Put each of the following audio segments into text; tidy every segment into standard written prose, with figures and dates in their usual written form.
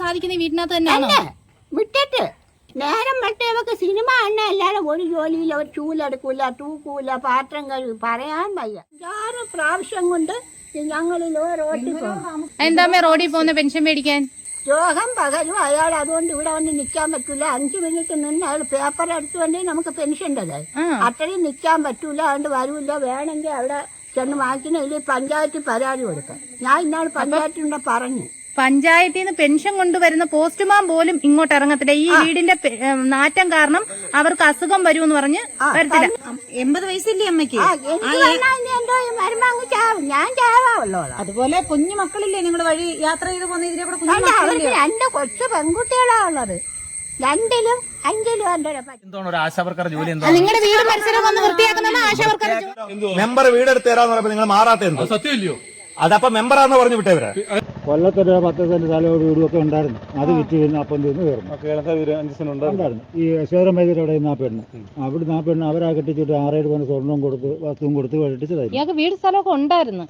സാധിക്കുന്ന വീട്ടിനകത്ത് തന്നെയാണ് വിട്ടിട്ട് നേരം മറ്റേവർക്ക് സിനിമ എണ്ണ അല്ലാതെ ഒരു ജോലിയിൽ അവർ ചൂലെടുക്കൂല തൂക്കൂല പാത്രം കഴുകി പറയാൻ വയ്യ 6 പ്രാവശ്യം കൊണ്ട് ഞങ്ങളിൽ റോഡിൽ പോകും. എന്താ റോഡിൽ പോകുന്ന പെൻഷൻ മേടിക്കാൻ? രോഗം പകരും അയാൾ അതുകൊണ്ട് ഇവിടെ വന്ന് നിൽക്കാൻ പറ്റൂല. 5 മിനിറ്റ് നിന്ന് അയാൾ പേപ്പർ എടുത്തു വേണ്ടി നമുക്ക് പെൻഷൻ്റെത് അത്രയും നിൽക്കാൻ പറ്റൂല. അതുകൊണ്ട് വരൂല്ല. വേണമെങ്കിൽ അവിടെ ചെന്ന് വാങ്ങിക്കുന്ന പഞ്ചായത്തിൽ പരാതി കൊടുക്കാം. ഞാൻ ഇന്നാൾ പഞ്ചായത്തിലൂടെ പറഞ്ഞു. പഞ്ചായത്തിൽ നിന്ന് പെൻഷൻ കൊണ്ടുവരുന്ന പോസ്റ്റ്മാൻ പോലും ഇങ്ങോട്ട് ഇറങ്ങത്തില്ല. ഈ വീടിന്റെ നാറ്റം കാരണം അവർക്ക് അസുഖം വരുമെന്ന് പറഞ്ഞ് വരത്തില്ല. 80 വയസ്സില്ലേ അമ്മയ്ക്ക്? ഞാൻ ചാവാവുള്ളൂ. അതുപോലെ കുഞ്ഞു മക്കളില്ലേ നിങ്ങൾ വഴി യാത്ര ചെയ്ത് പോകുന്ന ഇതിലെ കൂടെ? അവർക്ക് 2 കൊച്ചു പെൺകുട്ടികളാ ഉള്ളത്. 2ലും 5ലും നിങ്ങളുടെ വീട് പരിസരം വന്ന് വൃത്തിയാക്കുന്ന ആശാവർക്കർ മെമ്പർ വീടെടുത്ത് തരാന്ന് പറഞ്ഞപ്പോ നിങ്ങൾ മാറാത്ത എന്തോ സത്യമില്ലയോ? അതപ്പോ മെമ്പറാന്ന് പറഞ്ഞു വിട്ടവരാ. കൊല്ലത്തൊരു 10 സെന്റ് സ്ഥലവും വീടും ഒക്കെ ഉണ്ടായിരുന്നു. അത് വിറ്റ് കഴിഞ്ഞ് അപ്പം തീർന്ന് കയറുന്നു. ഈ യശോധരം വൈദ്യുതി അവിടെ നിന്ന് ആ പെണ്ണ് അവിടുന്ന് അവരാ കെട്ടിച്ചിട്ട് 6-7 പവൻ സ്വർണ്ണം കൊടുത്ത് വസ്തുവും കൊടുത്ത് കെട്ടിച്ചതായിരുന്നു. വീട് സ്ഥലമൊക്കെ ഉണ്ടായിരുന്നു.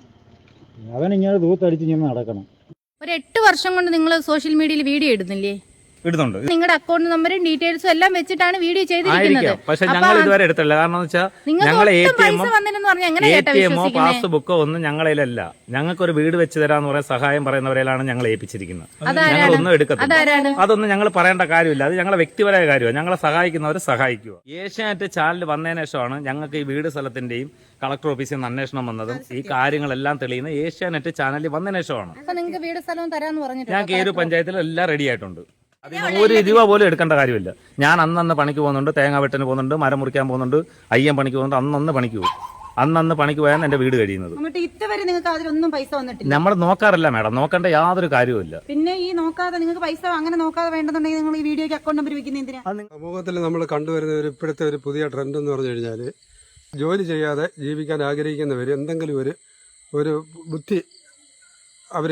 അവനിങ്ങനെ ദൂത്തടിച്ച് ഇങ്ങനെ നടക്കണം. ഒരു 8 വർഷം കൊണ്ട് നിങ്ങൾ സോഷ്യൽ മീഡിയയിൽ വീഡിയോ ഇടുന്നില്ലേ? ഇടുന്നുണ്ട്. നിങ്ങളുടെ അക്കൗണ്ട് നമ്പറും ഡീറ്റെയിൽസും എല്ലാം വെച്ചിട്ടാണ് വീഡിയോ ചെയ്തിരിക്കുന്നത്. പക്ഷെ ഞങ്ങൾ ഇതുവരെ എടുത്തില്ല. കാരണം വെച്ചാൽ ഞങ്ങൾ ATMോ പാസ്ബുക്കോ ഒന്നും ഞങ്ങളിലല്ല. ഞങ്ങൾക്കൊരു വീട് വെച്ച് തരാന്ന് പറയാൻ സഹായം പറയുന്നവരെയാണ് ഞങ്ങൾ ഏൽപ്പിച്ചിരിക്കുന്നത്. ഞങ്ങളൊന്നും എടുക്കത്തില്ല. അതൊന്നും ഞങ്ങൾ പറയേണ്ട കാര്യമില്ല. അത് ഞങ്ങളെ വ്യക്തിപരമായ കാര്യമാണ്. ഞങ്ങളെ സഹായിക്കുന്നവരെ സഹായിക്കുക. ഏഷ്യാനെറ്റ് ചാനൽ വന്നതിന് ശേഷമാണ് ഞങ്ങൾക്ക് ഈ വീട് സ്ഥലത്തിന്റെയും കളക്ടർ ഓഫീസിൽ നിന്ന് അന്വേഷണം വന്നതും ഈ കാര്യങ്ങളെല്ലാം തെളിയുന്ന ഏഷ്യാനെറ്റ് ചാനലിൽ വന്നതിന് ശേഷമാണ്. ഞങ്ങൾക്ക് ഏരു പഞ്ചായത്തിൽ എല്ലാം റെഡി ആയിട്ടുണ്ട്. അതിന് 1 രൂപ പോലും എടുക്കേണ്ട കാര്യമില്ല. ഞാൻ അന്നന്ന് പണിക്ക് പോകുന്നുണ്ട്, തേങ്ങ വെട്ടിന് പോകുന്നുണ്ട്, മരം മുറിക്കാൻ പോകുന്നുണ്ട്, അയ്യം പണിക്ക് പോകുന്നുണ്ട്. അന്നന്ന് പണിക്ക് പോകും. അന്നന്ന് പണിക്ക് പോയാണ് എന്റെ വീട് കഴിയുന്നത്. നമ്മൾ നോക്കാറില്ല മാഡം. നോക്കേണ്ട യാതൊരു കാര്യവുമില്ല. പിന്നെ ഈ നോക്കാതെ നിങ്ങൾക്ക് പൈസ അങ്ങനെ നോക്കാതെ വേണ്ടെന്നുണ്ടെങ്കിൽ നിങ്ങൾ ഈ വീഡിയോക്ക് അക്കൗണ്ട് നമ്പർ വെക്കുന്ന എന്തിനാ? സമൂഹത്തിൽ നമ്മൾ കണ്ടുവരുന്ന ഇപ്പോഴത്തെ ഒരു പുതിയ ട്രെൻഡ് എന്ന് പറഞ്ഞു കഴിഞ്ഞാൽ, ജോലി ചെയ്യാതെ ജീവിക്കാൻ ആഗ്രഹിക്കുന്നവർ എന്തെങ്കിലും ഒരു ബുദ്ധി അവർ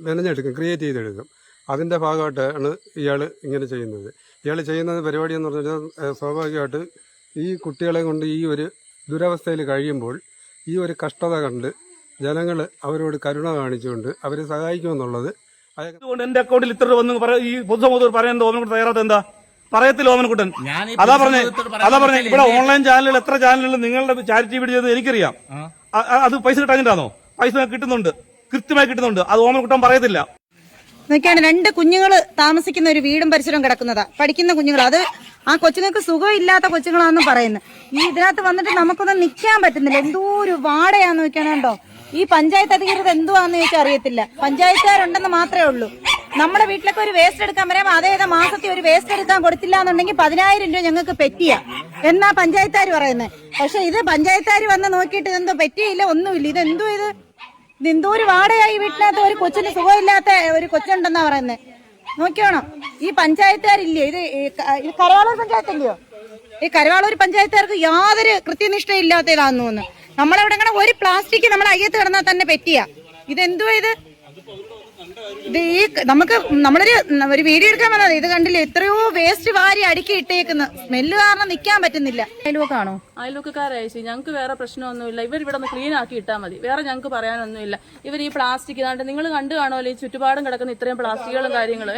മെനഞ്ഞെടുക്കും, ക്രിയേറ്റ് ചെയ്തെടുക്കും. അതിൻ്റെ ഭാഗമായിട്ടാണ് ഇയാൾ ഇങ്ങനെ ചെയ്യുന്നത്. ഇയാൾ ചെയ്യുന്ന പരിപാടി എന്ന് പറഞ്ഞാൽ സ്വാഭാവികമായിട്ട് ഈ കുട്ടികളെ കൊണ്ട് ഈ ഒരു ദുരവസ്ഥയിൽ കഴിയുമ്പോൾ ഈ ഒരു കഷ്ടത കണ്ട് ജനങ്ങൾ അവരോട് കരുണ കാണിച്ചുകൊണ്ട് അവരെ സഹായിക്കുമെന്നുള്ളത്. അതുകൊണ്ട് എന്റെ അക്കൗണ്ടിൽ ഇത്ര വന്ന് ഈ പൊതുസമൂഹത്തിൽ പറയാൻ ഓമനക്കുട്ടൻ തയ്യാറാത്ത എന്താ? പറയത്തില്ല ഓമനക്കുട്ടൻ. അതാ പറഞ്ഞേ ഇവിടെ ഓൺലൈൻ ചാനലുകൾ എത്ര ചാനലുകൾ നിങ്ങളുടെ ചാരിറ്റി വീഡിയോ ചെയ്ത് എനിക്കറിയാം. അത് പൈസ കിട്ടാഞ്ഞിട്ടാണോ? പൈസ കിട്ടുന്നുണ്ട്, കൃത്യമായി കിട്ടുന്നുണ്ട്. അത് ഓമനക്കുട്ടൻ പറയത്തില്ല. നോക്കിയാണ് 2 കുഞ്ഞുങ്ങൾ താമസിക്കുന്ന ഒരു വീടും പരിസരവും കിടക്കുന്നതാ. പഠിക്കുന്ന കുഞ്ഞുങ്ങൾ. അത് ആ കൊച്ചുങ്ങൾക്ക് സുഖമില്ലാത്ത കൊച്ചുങ്ങളാണെന്നും പറയുന്നത്. ഈ ഇതിനകത്ത് വന്നിട്ട് നമുക്കൊന്നും നിൽക്കാൻ പറ്റുന്നില്ല. എന്തോ ഒരു വാടയാന്ന് നോക്കണോ. ഈ പഞ്ചായത്ത് അധികൃതർ എന്തുവാന്ന് ചോദിച്ചാൽ അറിയത്തില്ല. പഞ്ചായത്തുകാരുണ്ടെന്ന് മാത്രമേ ഉള്ളൂ. നമ്മുടെ വീട്ടിലൊക്കെ ഒരു വേസ്റ്റ് എടുക്കാൻ പറയുമ്പോൾ അതേതാ മാസത്തിൽ ഒരു വേസ്റ്റ് എടുക്കാൻ കൊടുത്തില്ല എന്നുണ്ടെങ്കിൽ 10,000 രൂപ ഞങ്ങൾക്ക് പെറ്റിയ എന്നാ പഞ്ചായത്തുകാർ പറയുന്നത്. പക്ഷെ ഇത് പഞ്ചായത്തുകാർ വന്ന് നോക്കിയിട്ട് ഇതെന്തോ പെറ്റിയില്ല, ഒന്നുമില്ല. ഇതെന്തോ ഒരു വാടകയായി വീട്ടിനകത്ത് ഒരു കൊച്ചിന് സുഖമില്ലാത്ത ഒരു കൊച്ചുണ്ടെന്നാ പറയുന്നത്. നോക്കിയോണം. ഈ പഞ്ചായത്തുകാരില്ലേ, ഇത് കരവാളൂർ പഞ്ചായത്തില്ലയോ? ഈ കരവാളൂർ പഞ്ചായത്തുകാർക്ക് യാതൊരു കൃത്യനിഷ്ഠ ഇല്ലാത്തതാന്ന് തോന്നുന്നു. നമ്മളെവിടെ ഇങ്ങനെ ഒരു പ്ലാസ്റ്റിക് നമ്മുടെ അയ്യത്ത് കിടന്നാൽ തന്നെ പെറ്റിയ. ഇതെന്തുവാ ഇത്? നമ്മളൊരു വീഡിയോ എടുക്കാൻ വന്നത്. ഇത് കണ്ടില്ലേ, എത്രയോ വേസ്റ്റ് വാരി അടുക്കി ഇട്ടേക്കുന്നു. സ്മെല്ല് കാരണം നിൽക്കാൻ പറ്റുന്നില്ല. അയൽവക്കാണോ? അയൽവക്കാരായി. ഞങ്ങൾക്ക് വേറെ പ്രശ്നമൊന്നുമില്ല. ഇവർ ഇവിടെ ഒന്ന് ക്ലീൻ ആക്കി ഇട്ടാൽ മതി. വേറെ ഞങ്ങൾക്ക് പറയാനൊന്നുമില്ല. ഇവർ ഈ പ്ലാസ്റ്റിക് നിങ്ങൾ കണ്ടു കാണുമല്ലോ, ഈ ചുറ്റുപാടും കിടക്കുന്ന ഇത്രയും പ്ലാസ്റ്റിക്കുകളും കാര്യങ്ങളും.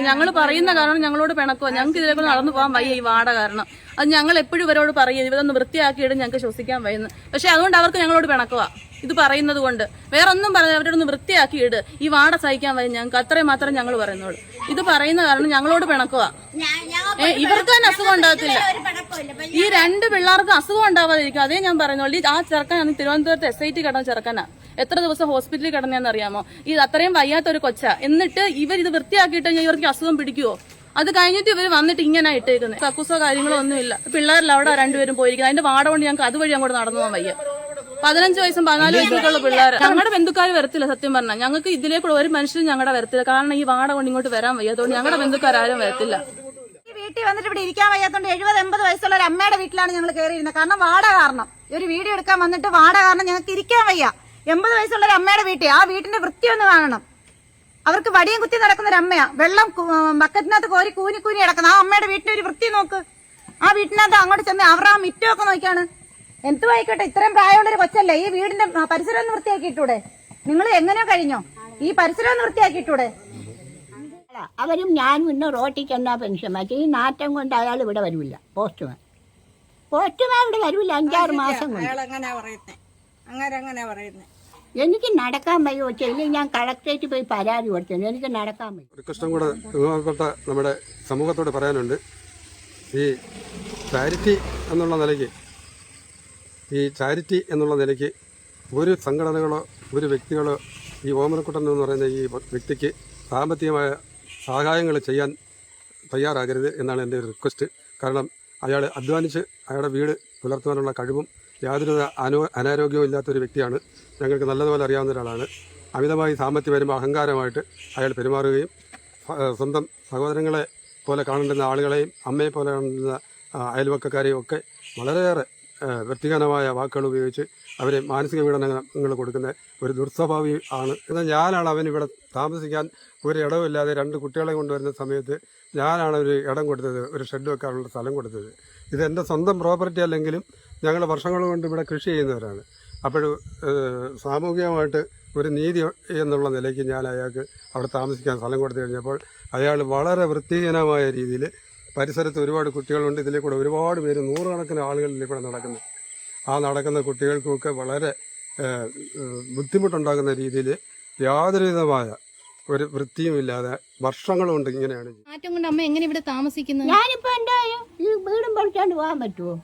ഞങ്ങൾ പറയുന്ന കാരണം ഞങ്ങളോട് പിണക്കുക. ഞങ്ങൾക്ക് ഇതിലേക്ക് നടന്നു പോകാൻ വയ്യ ഈ വാട കാരണം. അത് ഞങ്ങൾ എപ്പോഴും ഇവരോട് പറയും, ഇവരൊന്ന് വൃത്തിയാക്കിയിട്ട് ഞങ്ങൾക്ക് ശ്വസിക്കാൻ വയ്യുന്നു. പക്ഷെ അതുകൊണ്ട് അവർക്ക് ഞങ്ങളോട് പിണക്കുക ഇത് പറയുന്നത് കൊണ്ട്. വേറെ ഒന്നും പറഞ്ഞ അവരോടൊന്ന് വൃത്തിയാക്കി ഇട്, ഈ വാട സഹിക്കാൻ വയ്യ ഞങ്ങൾക്ക്. അത്രയും മാത്രം ഞങ്ങൾ പറയുന്നുള്ളൂ. ഇത് പറയുന്ന കാരണം ഞങ്ങളോട് പിണക്കുക. ഇവർക്ക് തന്നെ അസുഖം ഉണ്ടാകത്തില്ല. ഈ 2 പിള്ളേർക്ക് അസുഖം ഉണ്ടാവാതിരിക്കും. അതേ ഞാൻ പറയുന്നുള്ളൂ. ആ ചെറുക്കൻ തിരുവനന്തപുരത്ത് SIT കിടന്ന ചെറുക്കനാ. എത്ര ദിവസം ഹോസ്പിറ്റലിൽ കിടന്നെന്ന് അറിയാമോ? ഈ അത്രയും വയ്യാത്തൊരു കൊച്ച. എന്നിട്ട് ഇവരിത് വൃത്തിയാക്കിയിട്ട് കഴിഞ്ഞാൽ ഇവർക്ക് അസുഖം പിടിക്കുവോ? അത് കഴിഞ്ഞിട്ട് ഇവർ വന്നിട്ട് ഇങ്ങനെ ഇട്ടേക്കുന്നത്. കക്കൂസോ കാര്യങ്ങളോ ഒന്നുമില്ല. പിള്ളേരിൽ അവിടെ 2 പേരും പോയിരിക്കുന്നത്. അതിന്റെ വാട കൊണ്ട് ഞങ്ങൾക്ക് അതുവഴി അങ്ങോട്ട് നടന്നു പോകാൻ വയ്യ. 15 വയസ്സും 14 വയസ്സൊക്കെയുള്ള പിള്ളേർ. ഞങ്ങളുടെ ബന്ധുക്കാർ വരത്തില്ല. സത്യം പറഞ്ഞാൽ ഞങ്ങൾക്ക് ഇതിലേക്കുള്ള ഒരു മനുഷ്യരും ഞങ്ങളുടെ വരത്തില്ല. കാരണം ഈ വാട കൊണ്ട് ഇങ്ങോട്ട് വരാൻ വയ്യ. അതുകൊണ്ട് ഞങ്ങളുടെ ബന്ധുക്കാരും വരത്തില്ല. വീട്ടിൽ വന്നിട്ട് ഇവിടെ ഇരിക്കാൻ വയ്യാത്തോണ്ട് 70-80 വയസ്സുള്ള ഒരു അമ്മയുടെ വീട്ടിലാണ് ഞങ്ങൾ കയറിയിരുന്നത്. കാരണം വാട കാരണം. ഒരു വീഡിയോ എടുക്കാൻ വന്നിട്ട് വാട കാരണം ഞങ്ങൾക്ക് ഇരിക്കാൻ വയ്യ. 80 വയസ്സുള്ള ഒരു അമ്മയുടെ വീട്ടിൽ. ആ വീട്ടിന്റെ വൃത്തി ഒന്ന് കാണണം. അവർക്ക് വടിയും കുത്തി നടക്കുന്ന ഒരു അമ്മയാ. വെള്ളം ബക്കറ്റിനകത്ത് കോരി കൂനി കിടക്കുന്ന ആ അമ്മയുടെ വീട്ടിന്റെ ഒരു വൃത്തി നോക്ക്. ആ വീട്ടിനകത്ത് അങ്ങോട്ട് ചെന്ന് അവർ ആ മിറ്റമൊക്കെ നോക്കിയാണ്. എന്തുവായിക്കോട്ടെ, ഇത്രയും പ്രായമുള്ളൊരു കൊച്ചല്ലേ. ഈ വീടിന്റെ പരിസരം ഒന്ന് വൃത്തിയാക്കിയിട്ടൂടെ? നിങ്ങൾ എങ്ങനെയോ കഴിഞ്ഞോ? ഈ പരിസരം ഒന്ന് വൃത്തിയാക്കിയിട്ടൂടെ? അവരും ഞാനും ഇന്ന് റോട്ടിൽ ചെന്നാ പെൻഷൻ മാറ്റി. ഈ നാറ്റം കൊണ്ട് അയാൾ ഇവിടെ വരില്ല. പോസ്റ്റ്മാൻ ഇവിടെ വരില്ല 5-6 മാസം കൊണ്ട്. എനിക്ക് നടക്കാൻ വയ്യ വെച്ചാൽ ഇല്ലെങ്കിൽ ഞാൻ കളക്ടറേറ്റ് പോയി പരാതി കൊടുത്തത്. എനിക്ക് നടക്കാൻ വയ്യ. ഒരു കഷ്ടം കൂടെ ബഹുമാനപ്പെട്ട നമ്മുടെ സമൂഹത്തോട് പറയാനുണ്ട്. ഈ ചാരിറ്റി എന്നുള്ള നിലയ്ക്ക് ഒരു സംഘടനകളോ ഒരു വ്യക്തികളോ ഈ ഓമനക്കുട്ടൻ എന്ന് പറയുന്ന ഈ വ്യക്തിക്ക് സാമ്പത്തികമായ സഹായങ്ങൾ ചെയ്യാൻ തയ്യാറാകരുത് എന്നാണ് എൻ്റെ ഒരു റിക്വസ്റ്റ്. കാരണം അയാൾ അധ്വാനിച്ച് അയാളുടെ വീട് പുലർത്തുവാനുള്ള കഴിവും യാതൊരു അനാരോഗ്യവും ഇല്ലാത്തൊരു വ്യക്തിയാണ്. ഞങ്ങൾക്ക് നല്ലതുപോലെ അറിയാവുന്ന ഒരാളാണ്. അമിതമായി സാമ്പത്തികം വരുമ്പോൾ അഹങ്കാരമായിട്ട് അയാൾ പെരുമാറുകയും സ്വന്തം സഹോദരങ്ങളെ പോലെ കാണേണ്ടുന്ന ആളുകളെയും അമ്മയെ പോലെ കാണുന്ന അയൽവക്കക്കാരെയും ഒക്കെ വളരെയേറെ വ്യക്തിഗതമായ വാക്കുകൾ ഉപയോഗിച്ച് അവരെ മാനസിക പീഡനങ്ങൾ കൊടുക്കുന്ന ഒരു ദുർസ്വഭാവി ആണ്. എന്നാൽ ഞാനാണ് അവനിവിടെ താമസിക്കാൻ ഒരു ഇടവുമില്ലാതെ 2 കുട്ടികളെ കൊണ്ടുവരുന്ന സമയത്ത് ഞാനാണ് ഒരു ഇടം കൊടുത്തത്, ഒരു ഷെഡ് വെക്കാനുള്ള സ്ഥലം കൊടുത്തത്. ഇത് എൻ്റെ സ്വന്തം പ്രോപ്പർട്ടി അല്ലെങ്കിലും ഞങ്ങൾ വർഷങ്ങൾ കൊണ്ട് ഇവിടെ കൃഷി ചെയ്യുന്നവരാണ്. അപ്പോൾ സാമൂഹികമായിട്ട് ഒരു നീതി എന്നുള്ള നിലയ്ക്ക് ഞാൻ അയാൾക്ക് അവിടെ താമസിക്കാൻ സ്ഥലം കൊടുത്തു കഴിഞ്ഞപ്പോൾ അയാൾ വളരെ വൃത്തിഹീനമായ രീതിയിൽ പരിസരത്ത് ഒരുപാട് കുട്ടികളുണ്ട്. ഇതിലെ കൂടെ ഒരുപാട് പേര് 100 കണക്കിന് ആളുകൾ ഇതിലെ കൂടെ നടക്കുന്നു. ആ നടക്കുന്ന കുട്ടികൾക്കുമൊക്കെ വളരെ ബുദ്ധിമുട്ടുണ്ടാകുന്ന രീതിയിൽ യാതൊരുവിധമായ ഒരു വൃത്തിയുമില്ലാതെ വർഷങ്ങൾ കൊണ്ട് ഇങ്ങനെയാണ്. മാറ്റം കൊണ്ട് അമ്മ എങ്ങനെ ഇവിടെ താമസിക്കുന്നത്? ഞാനിപ്പോ എന്താ ഈ വീടും പഠിച്ചാണ്ട് പോകാൻ പറ്റുമോ?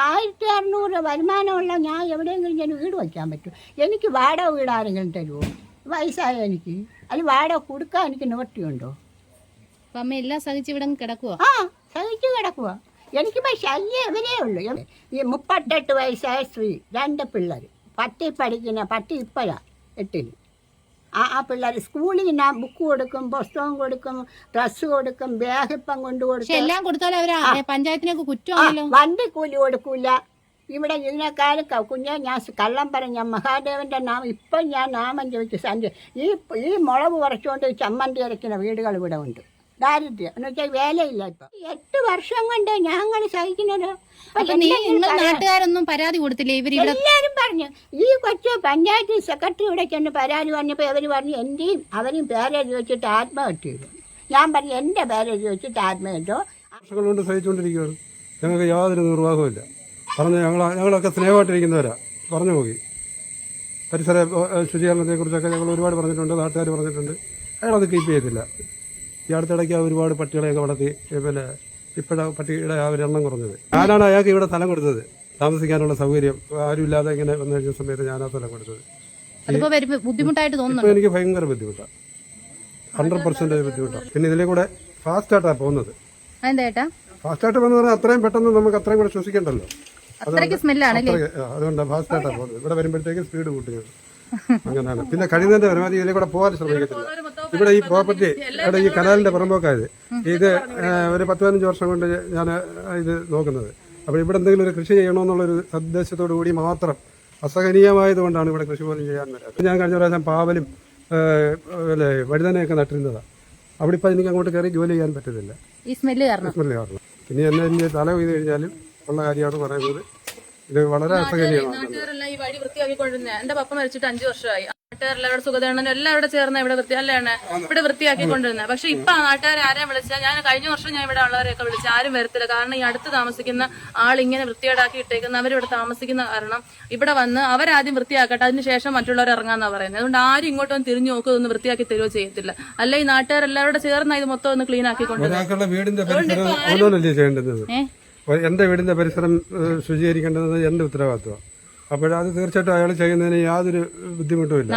1600 വരുമാനമുള്ള ഞാൻ എവിടെയെങ്കിലും ഞാൻ വീട് വയ്ക്കാൻ പറ്റുമോ? എനിക്ക് വാടക വീട് ആരെങ്കിലും തരുമോ? വയസ്സായ എനിക്ക് അത് വാടക കൊടുക്കാൻ എനിക്ക് നിവൃത്തിയുണ്ടോ? അപ്പൊ അമ്മ എല്ലാം സഹിച്ച് ഇവിടെ കിടക്കുക? സഹിച്ചു കിടക്കുക. എനിക്കിപ്പോ ശല്യം എവരേ ഉള്ളൂ. ഈ 38 വയസ്സായ സ്ത്രീ, 2 പിള്ളേർ, 10 പഠിക്കുന്ന, 10 ഇപ്പോഴാ 8-ൽ. ആ പിള്ളേർ സ്കൂളിൽ ഞാൻ ബുക്ക് കൊടുക്കും, പുസ്തകം കൊടുക്കും, ഡ്രസ്സ് കൊടുക്കും, ബാഗ് ഇപ്പം കൊണ്ടു കൊടുക്കും. എല്ലാം കൊടുത്താലും അവര് പഞ്ചായത്തിനൊക്കെ കുറ്റമാണല്ലോ. വണ്ടി കൂലി കൊടുക്കൂല. ഇവിടെ ഇതിനേക്കാൾ കുഞ്ഞെ ഞാൻ കള്ളം പറഞ്ഞ മഹാദേവന്റെ നാമം ഇപ്പം ഞാൻ നാമം ചോദിച്ചു സഞ്ജയ്. ഈ മുളക് കുറച്ചുകൊണ്ട് ചമ്മന്തി അരയ്ക്കുന്ന വീടുകൾ ഇവിടെ ഉണ്ട്. ദാരിദ്ര്യം എന്ന് വെച്ചാൽ വേലയില്ല. ഇപ്പൊ 8 വർഷം കൊണ്ട് ഞങ്ങൾ സഹിക്കുന്നത്. നാട്ടുകാരൊന്നും പരാതി കൊടുത്തില്ലേ? എല്ലാരും പറഞ്ഞു. ഈ കൊച്ചു പഞ്ചായത്ത് സെക്രട്ടറി ഇവിടെ ചെന്ന് പരാതി പറഞ്ഞപ്പോൾ ഇവര് പറഞ്ഞു എന്റെയും അവരും പേരെഴുതി വെച്ചിട്ട് ആത്മഹത്യ ചെയ്തു. ഞാൻ പറഞ്ഞു എന്റെ പേരെഴുതി വെച്ചിട്ട് ആത്മഹത്യ. വർഷങ്ങൾ കൊണ്ട് സഹിച്ചുകൊണ്ടിരിക്കുകയാണ്. ഞങ്ങൾക്ക് യാതൊരു നിർവാഹവുമില്ല. പറഞ്ഞ് ഞങ്ങളൊക്കെ സ്നേഹമായിട്ടിരിക്കുന്നവരാ. പറഞ്ഞു പോയി പരിസര ശുചീകരണത്തെക്കുറിച്ചൊക്കെ ഞങ്ങൾ ഒരുപാട് പറഞ്ഞിട്ടുണ്ട്, നാട്ടുകാർ പറഞ്ഞിട്ടുണ്ട്. അയാളത് കീപ്പ് ചെയ്തില്ല. ഈ അടുത്തിടയ്ക്ക് ഒരുപാട് പട്ടികളെയൊക്കെ വളർത്തി. പിന്നെ ഇപ്പോഴാണ് പട്ടിയുടെ ആ ഒരു എണ്ണം കുറഞ്ഞത്. ഞാനാണ് അയാൾക്ക് ഇവിടെ സ്ഥലം കൊടുത്തത്, താമസിക്കാനുള്ള സൗകര്യം. ആരുമില്ലാതെ ഇങ്ങനെ വന്നു കഴിഞ്ഞ സമയത്ത് ഞാനാ സ്ഥലം കൊടുത്തത്. ബുദ്ധിമുട്ടായിട്ട് തോന്നുന്നു. ഇപ്പൊ എനിക്ക് ഭയങ്കര ബുദ്ധിമുട്ടാണ്, 100% ബുദ്ധിമുട്ടാണ്. പിന്നെ ഇതിലെ കൂടെ ഫാസ്റ്റായിട്ടാണ് പോകുന്നത്. ഫാസ്റ്റായിട്ട് പോകുന്ന പറഞ്ഞാൽ അത്രയും പെട്ടെന്ന് നമുക്ക് അത്രയും കൂടെ ശ്വസിക്കണ്ടല്ലോ. അതുകൊണ്ടാണ് ഫാസ്റ്റായിട്ടാണ് പോകുന്നത്. ഇവിടെ വരുമ്പോഴത്തേക്കും സ്പീഡ് കൂട്ടുകയാണ്. അങ്ങനെയാണ്. പിന്നെ കഴിയുന്നതിന്റെ പരമാവധി ഇതിലെ കൂടെ പോകാൻ ശ്രമിക്കത്തില്ല. ഇവിടെ ഈ പ്രോപ്പർട്ടി ഇവിടെ ഈ കനാലിന്റെ പുറമ്പോക്കായത് ഇത് ഒരു 10-15 വർഷം കൊണ്ട് ഞാൻ ഇത് നോക്കുന്നത്. അപ്പോൾ ഇവിടെ എന്തെങ്കിലും ഒരു കൃഷി ചെയ്യണമെന്നുള്ളൊരു സദ്ദേശത്തോടു കൂടി മാത്രം അസഹനീയമായതുകൊണ്ടാണ് ഇവിടെ കൃഷി പോലും ചെയ്യാൻ പറ്റാത്തത്. ഞാൻ കഴിഞ്ഞ പ്രാവശ്യം പാവലും വഴുതനയൊക്കെ നട്ടിരുന്നതാണ്. അവിടെ ഇപ്പം എനിക്ക് അങ്ങോട്ട് കയറി ജോലി ചെയ്യാൻ പറ്റത്തില്ല, ഈ സ്മെല്ല് കാരണം. ഇനി എന്നെ തല കൊയ്ത് കഴിഞ്ഞാലും ഉള്ള കാര്യമാണ് പറയുന്നത്. ഇത് വളരെ അസഹനീയമാണ്. നാട്ടുകാരെല്ലാം ഈ വഴി വൃത്തിയാക്കിക്കൊണ്ടിരുന്നത്. എന്റെ പപ്പ മരിച്ചിട്ട് 5 വർഷമായി. നാട്ടുകാരെല്ലാവരുടെ സുഖതണ്ണനും എല്ലാവരുടെ ചേർന്ന് ഇവിടെ ഇവിടെ വൃത്തിയാക്കിക്കൊണ്ടിരുന്നത്. പക്ഷെ ഇപ്പൊ ആ നാട്ടുകാരെ ആരെയും വിളിച്ചാൽ, ഞാൻ കഴിഞ്ഞ വർഷം ഞാൻ ഇവിടെ ഉള്ളവരെയൊക്കെ വിളിച്ച് ആരും വരത്തില്ല. കാരണം ഈ അടുത്ത് താമസിക്കുന്ന ആളിങ്ങനെ വൃത്തികേടാക്കി ഇട്ടേക്കുന്ന അവരിവിടെ താമസിക്കുന്ന കാരണം ഇവിടെ വന്ന് അവരാദ്യം വൃത്തിയാക്കട്ടെ, അതിനുശേഷം മറ്റുള്ളവർ ഇറങ്ങാന്നാ പറയുന്നത്. അതുകൊണ്ട് ആരും ഇങ്ങോട്ടൊന്നും തിരിഞ്ഞു നോക്കുക, ഒന്ന് വൃത്തിയാക്കി തരുവോ ചെയ്യത്തില്ല. അല്ല ഈ നാട്ടുകാരെല്ലാവരുടെ ചേർന്ന് ഇത് മൊത്തം ഒന്ന് ക്ലീൻ ആക്കിക്കൊണ്ടിരുന്നത്. എന്റെ വീടിന്റെ പരിസരം ശുചീകരിക്കേണ്ടത് എന്റെ ഉത്തരവാദിത്വമാണ്. അപ്പോഴത് തീർച്ചയായിട്ടും അയാൾ ചെയ്യുന്നതിന് യാതൊരു ബുദ്ധിമുട്ടുമില്ല.